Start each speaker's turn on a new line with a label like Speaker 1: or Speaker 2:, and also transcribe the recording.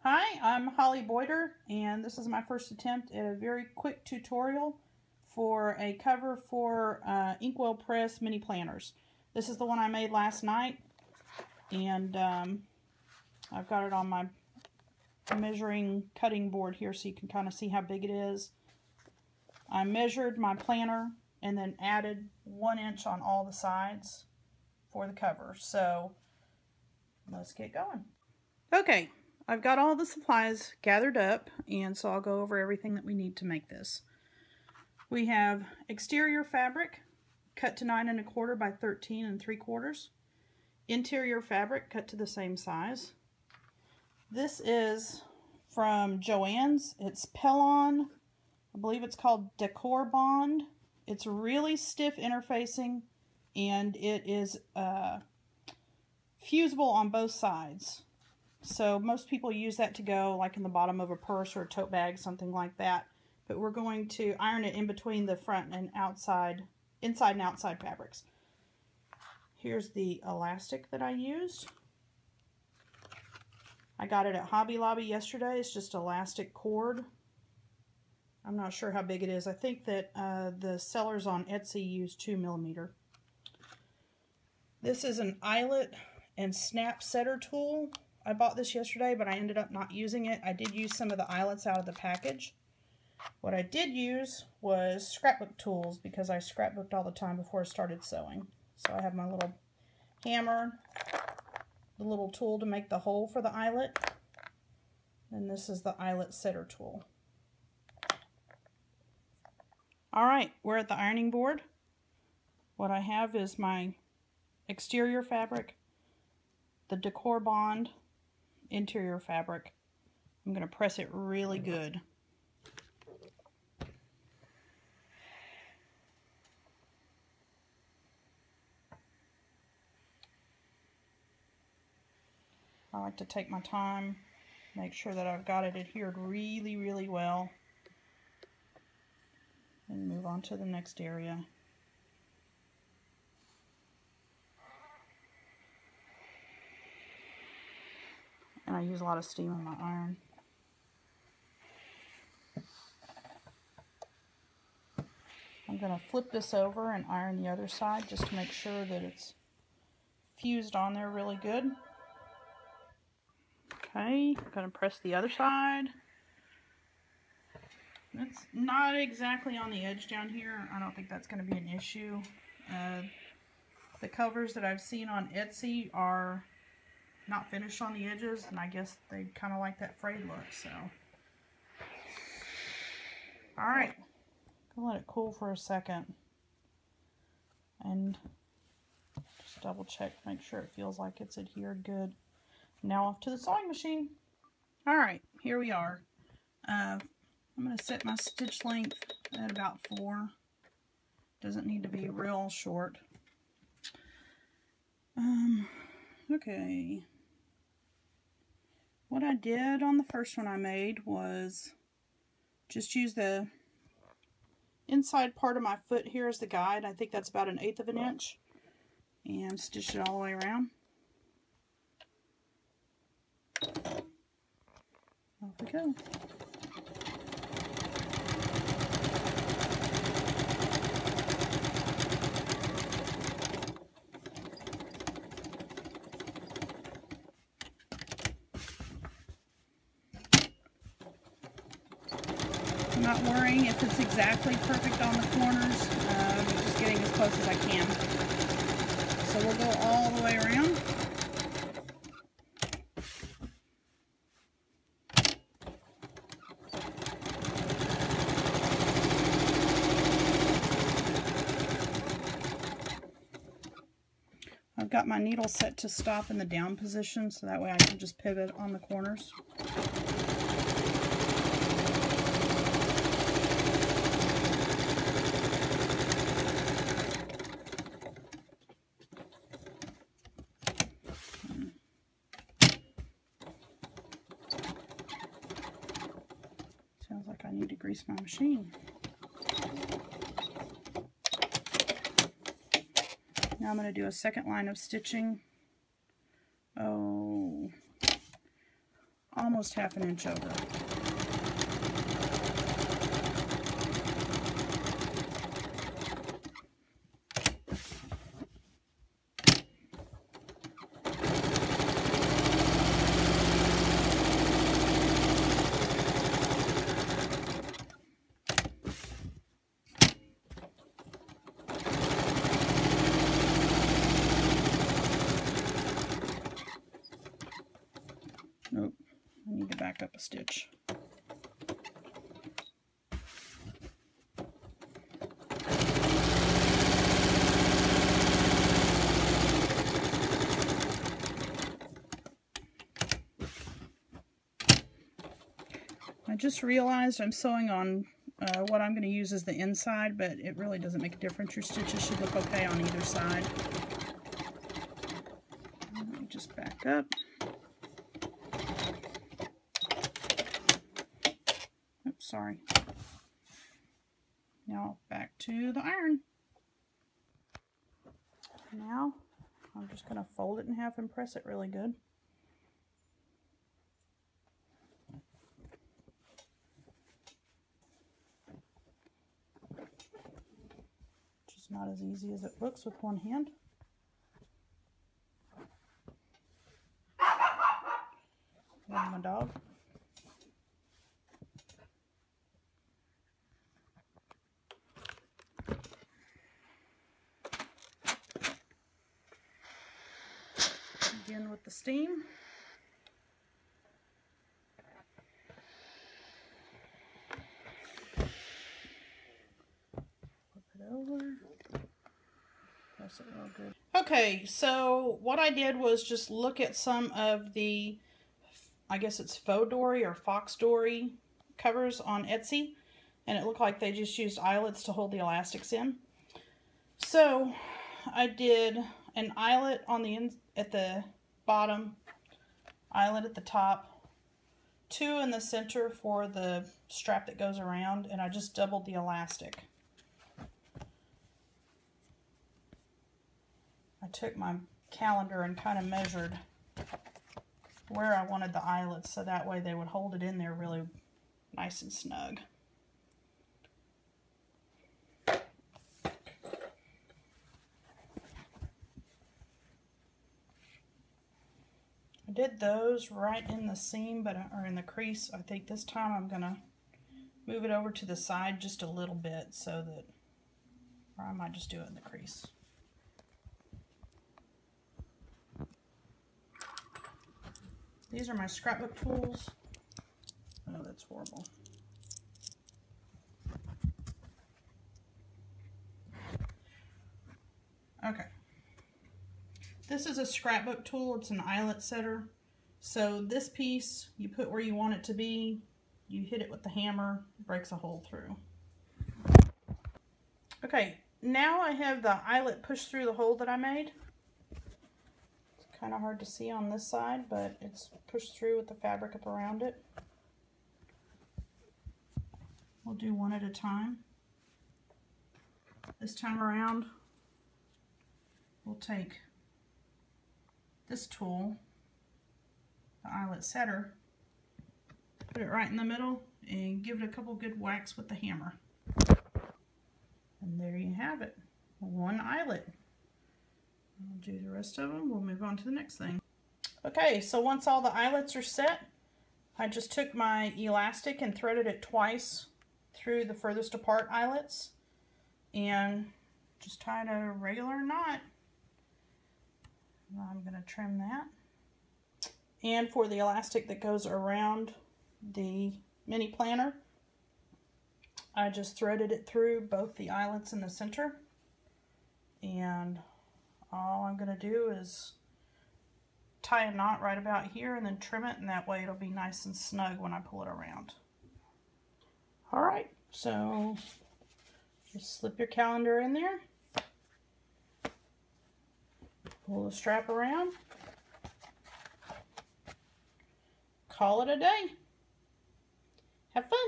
Speaker 1: Hi, I'm Holly Boyder, and this is my first attempt at a very quick tutorial for a cover for Inkwell Press mini planners. This is the one I made last night, and I've got it on my measuring cutting board here so you can kind of see how big it is. I measured my planner and then added 1 inch on all the sides for the cover. So let's get going. Okay. I've got all the supplies gathered up, and so I'll go over everything that we need to make this. We have exterior fabric cut to 9 1/4 by 13 3/4. Interior fabric cut to the same size. This is from Joann's. It's Pellon. I believe it's called Decor Bond. It's really stiff interfacing, and it is fusible on both sides. So most people use that to go like in the bottom of a purse or a tote bag, something like that. But we're going to iron it in between the front and inside and outside fabrics. Here's the elastic that I used. I got it at Hobby Lobby yesterday. It's just elastic cord. I'm not sure how big it is. I think that the sellers on Etsy use 2 millimeter. This is an eyelet and snap setter tool. I bought this yesterday, but I ended up not using it. I did use some of the eyelets out of the package. What I did use was scrapbook tools because I scrapbooked all the time before I started sewing. So I have my little hammer, the little tool to make the hole for the eyelet, and this is the eyelet setter tool. Alright, we're at the ironing board. What I have is my exterior fabric, the Decor Bond, interior fabric. I'm going to press it really good. I like to take my time, make sure that I've got it adhered really, really well, and move on to the next area. And I use a lot of steam on my iron. I'm going to flip this over and iron the other side just to make sure that it's fused on there really good. Okay, I'm going to press the other side. It's not exactly on the edge down here. I don't think that's going to be an issue. The covers that I've seen on Etsy are not finished on the edges, and I guess they kind of like that frayed look, so. Alright, I'm gonna let it cool for a second. And just double check, make sure it feels like it's adhered good. Now off to the sewing machine. Alright, here we are. I'm gonna set my stitch length at about 4. Doesn't need to be real short. Okay. What I did on the first one I made was just use the inside part of my foot here as the guide. I think that's about 1/8 of an inch. And stitch it all the way around. Off we go. I'm not worrying if it's exactly perfect on the corners. I'm just getting as close as I can. So we'll go all the way around. I've got my needle set to stop in the down position, so that way I can just pivot on the corners. Sounds like I need to grease my machine. Now I'm going to do a second line of stitching. Oh, almost ½ an inch over. Nope, I need to back up a stitch. I just realized I'm sewing on what I'm going to use as the inside, but it really doesn't make a difference. Your stitches should look okay on either side. Let me just back up. Oops, sorry. Now back to the iron. Now I'm just going to fold it in half and press it really good. Not as easy as it looks with one hand. And my dog. Again with the steam. Flip it over. Press it real good. Okay, so what I did was just look at some of the, I guess it's faux dory or fox dory covers on Etsy, and it looked like they just used eyelets to hold the elastics in. So I did an eyelet on the at the bottom, eyelet at the top, 2 in the center for the strap that goes around, and I just doubled the elastic. I took my calendar and kind of measured where I wanted the eyelets so that way they would hold it in there really nice and snug. I did those right in the seam, or in the crease. I think this time I'm going to move it over to the side just a little bit so that, or I might just do it in the crease. These are my scrapbook tools. Oh, that's horrible. Okay. This is a scrapbook tool. It's an eyelet setter. So this piece, you put where you want it to be. You hit it with the hammer, it breaks a hole through. Okay, now I have the eyelet pushed through the hole that I made. Kind of hard to see on this side, but it's pushed through with the fabric up around it. We'll do one at a time. This time around, we'll take this tool, the eyelet setter, put it right in the middle, and give it a couple good whacks with the hammer. And there you have it, one eyelet. We'll do the rest of them. We'll move on to the next thing. Okay, so once all the eyelets are set, I just took my elastic and threaded it twice through the furthest apart eyelets and just tied a regular knot. Now I'm going to trim that. And for the elastic that goes around the mini planner, I just threaded it through both the eyelets in the center, and all I'm going to do is tie a knot right about here and then trim it, and that way it'll be nice and snug when I pull it around. Alright, so just slip your calendar in there, pull the strap around, call it a day. Have fun!